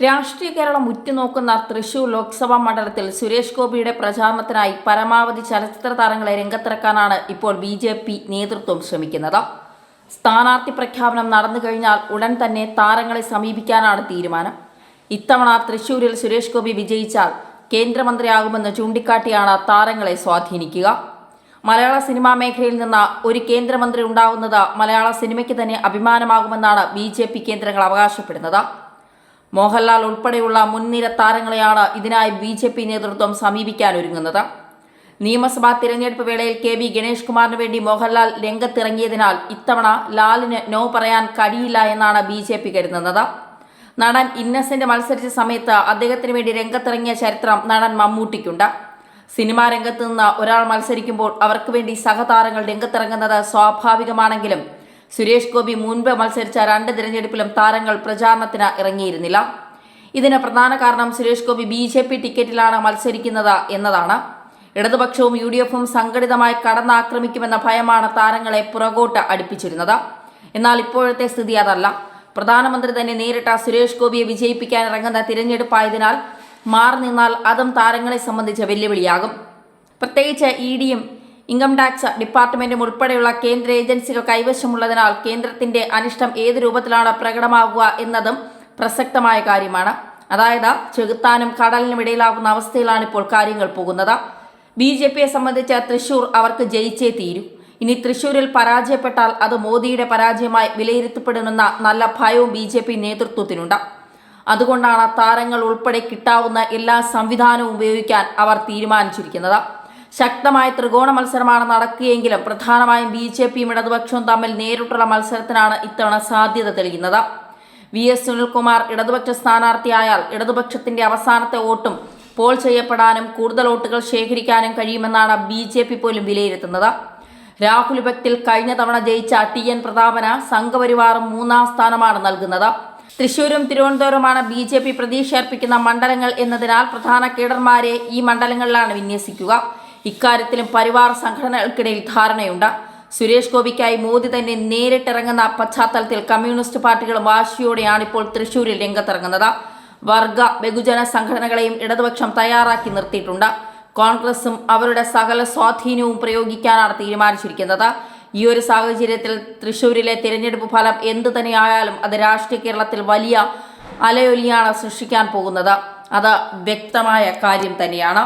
രാഷ്ട്രീയ കേരളം ഉറ്റുനോക്കുന്ന തൃശൂർ ലോക്സഭാ മണ്ഡലത്തിൽ സുരേഷ് ഗോപിയുടെ പ്രചാരണത്തിനായി പരമാവധി ചലച്ചിത്ര താരങ്ങളെ രംഗത്തിറക്കാനാണ് ഇപ്പോൾ BJP നേതൃത്വം ശ്രമിക്കുന്നത്. സ്ഥാനാർത്ഥി പ്രഖ്യാപനം നടന്നു കഴിഞ്ഞാൽ ഉടൻ തന്നെ താരങ്ങളെ സമീപിക്കാനാണ് തീരുമാനം. ഇത്തവണ തൃശൂരിൽ സുരേഷ് ഗോപി വിജയിച്ചാൽ കേന്ദ്രമന്ത്രിയാകുമെന്ന് ചൂണ്ടിക്കാട്ടിയാണ് താരങ്ങളെ സ്വാധീനിക്കുക. മലയാള സിനിമാ മേഖലയിൽ നിന്ന് ഒരു കേന്ദ്രമന്ത്രി ഉണ്ടാകുന്നത് മലയാള സിനിമയ്ക്ക് തന്നെ അഭിമാനമാകുമെന്നാണ് BJP കേന്ദ്രങ്ങൾ അവകാശപ്പെടുന്നത്. മോഹൻലാൽ ഉൾപ്പെടെയുള്ള മുൻനിര താരങ്ങളെയാണ് ഇതിനായി BJP നേതൃത്വം സമീപിക്കാനൊരുങ്ങുന്നത്. നിയമസഭാ തിരഞ്ഞെടുപ്പ് വേളയിൽ KB ഗണേഷ് കുമാറിന് വേണ്ടി മോഹൻലാൽ രംഗത്തിറങ്ങിയതിനാൽ ഇത്തവണ ലാലിന് നോ പറയാൻ കഴിയില്ല എന്നാണ് BJP കരുതുന്നത്. നടൻ ഇന്നസെന്റ് മത്സരിച്ച സമയത്ത് അദ്ദേഹത്തിന് വേണ്ടി രംഗത്തിറങ്ങിയ ചരിത്രം നടൻ മമ്മൂട്ടിക്കുണ്ട്. സിനിമാ രംഗത്ത് നിന്ന് ഒരാൾ മത്സരിക്കുമ്പോൾ അവർക്ക് വേണ്ടി സഹതാരങ്ങൾ രംഗത്തിറങ്ങുന്നത് സ്വാഭാവികമാണെങ്കിലും സുരേഷ് ഗോപി മുൻപ് മത്സരിച്ച 2 തിരഞ്ഞെടുപ്പിലും താരങ്ങൾ പ്രചാരണത്തിന് ഇറങ്ങിയിരുന്നില്ല. ഇതിന് പ്രധാന കാരണം സുരേഷ് ഗോപി BJP ടിക്കറ്റിലാണ് മത്സരിക്കുന്നത് എന്നതാണ്. ഇടതുപക്ഷവും UDFും സംഘടിതമായി കടന്നാക്രമിക്കുമെന്ന ഭയമാണ് താരങ്ങളെ പുറകോട്ട് അടുപ്പിച്ചിരുന്നത്. എന്നാൽ ഇപ്പോഴത്തെ സ്ഥിതി അതല്ല. പ്രധാനമന്ത്രി തന്നെ നേരിട്ട സുരേഷ് ഗോപിയെ വിജയിപ്പിക്കാൻ ഇറങ്ങുന്ന തിരഞ്ഞെടുപ്പായതിനാൽ മാറി നിന്നാൽ അതും താരങ്ങളെ സംബന്ധിച്ച വെല്ലുവിളിയാകും. പ്രത്യേകിച്ച് EDയും ഇൻകം ടാക്സ് ഡിപ്പാർട്ട്മെന്റും ഉൾപ്പെടെയുള്ള കേന്ദ്ര ഏജൻസികൾ കൈവശമുള്ളതിനാൽ കേന്ദ്രത്തിന്റെ അനിഷ്ടം ഏത് രൂപത്തിലാണ് പ്രകടമാകുക എന്നതും പ്രസക്തമായ കാര്യമാണ്. അതായത് ചെകുത്താനും കടലിനും ഇടയിലാകുന്ന അവസ്ഥയിലാണ് ഇപ്പോൾ കാര്യങ്ങൾ പോകുന്നത്. BJPയെ സംബന്ധിച്ച് തൃശൂർ അവർക്ക് ജയിച്ചേ തീരൂ. ഇനി തൃശൂരിൽ പരാജയപ്പെട്ടാൽ അത് മോദിയുടെ പരാജയമായി വിലയിരുത്തപ്പെടുമെന്ന നല്ല ഭയവും BJP നേതൃത്വത്തിനുണ്ട്. അതുകൊണ്ടാണ് താരങ്ങൾ ഉൾപ്പെടെ കിട്ടാവുന്ന എല്ലാ സംവിധാനവും ഉപയോഗിക്കാൻ അവർ തീരുമാനിച്ചിരിക്കുന്നത്. ശക്തമായ ത്രികോണ മത്സരമാണ് നടക്കുകയെങ്കിലും പ്രധാനമായും BJPയും ഇടതുപക്ഷവും തമ്മിൽ നേരിട്ടുള്ള മത്സരത്തിനാണ് ഇത്തവണ സാധ്യത തെളിയുന്നത്. VS സുനിൽകുമാർ ഇടതുപക്ഷ സ്ഥാനാർത്ഥിയായാൽ ഇടതുപക്ഷത്തിന്റെ അവസാനത്തെ വോട്ടും പോൾ ചെയ്യപ്പെടാനും കൂടുതൽ വോട്ടുകൾ ശേഖരിക്കാനും കഴിയുമെന്നാണ് BJP പോലും വിലയിരുത്തുന്നത്. രാഹുൽ ഭക്തിൽ കഴിഞ്ഞ തവണ ജയിച്ച TN പ്രതാപന് സംഘപരിവാറും 3ാം സ്ഥാനമാണ് നൽകുന്നത്. തൃശൂരും തിരുവനന്തപുരവുമാണ് BJP പ്രതീക്ഷ അർപ്പിക്കുന്ന മണ്ഡലങ്ങൾ എന്നതിനാൽ പ്രധാന കേഡർമാരെ ഈ മണ്ഡലങ്ങളിലാണ് വിന്യസിക്കുക. ഇക്കാര്യത്തിലും പരിവാർ സംഘടനകൾക്കിടയിൽ ധാരണയുണ്ട്. സുരേഷ് ഗോപിക്കായി മോദി തന്നെ നേരിട്ടിറങ്ങുന്ന പശ്ചാത്തലത്തിൽ കമ്മ്യൂണിസ്റ്റ് പാർട്ടികൾ വാശിയോടെയാണ് ഇപ്പോൾ തൃശൂരിൽ രംഗത്തിറങ്ങുന്നത്. വർഗ ബഹുജന സംഘടനകളെയും ഇടതുപക്ഷം തയ്യാറാക്കി നിർത്തിയിട്ടുണ്ട്. കോൺഗ്രസും അവരുടെ സകല സ്വാധീനവും പ്രയോഗിക്കാനാണ് തീരുമാനിച്ചിരിക്കുന്നത്. ഈ ഒരു സാഹചര്യത്തിൽ തൃശൂരിലെ തിരഞ്ഞെടുപ്പ് ഫലം എന്തു തന്നെയായാലും അത് രാഷ്ട്രീയ കേരളത്തിൽ വലിയ അലയൊലിയാണ് സൃഷ്ടിക്കാൻ പോകുന്നത്. അത് വ്യക്തമായ കാര്യം തന്നെയാണ്.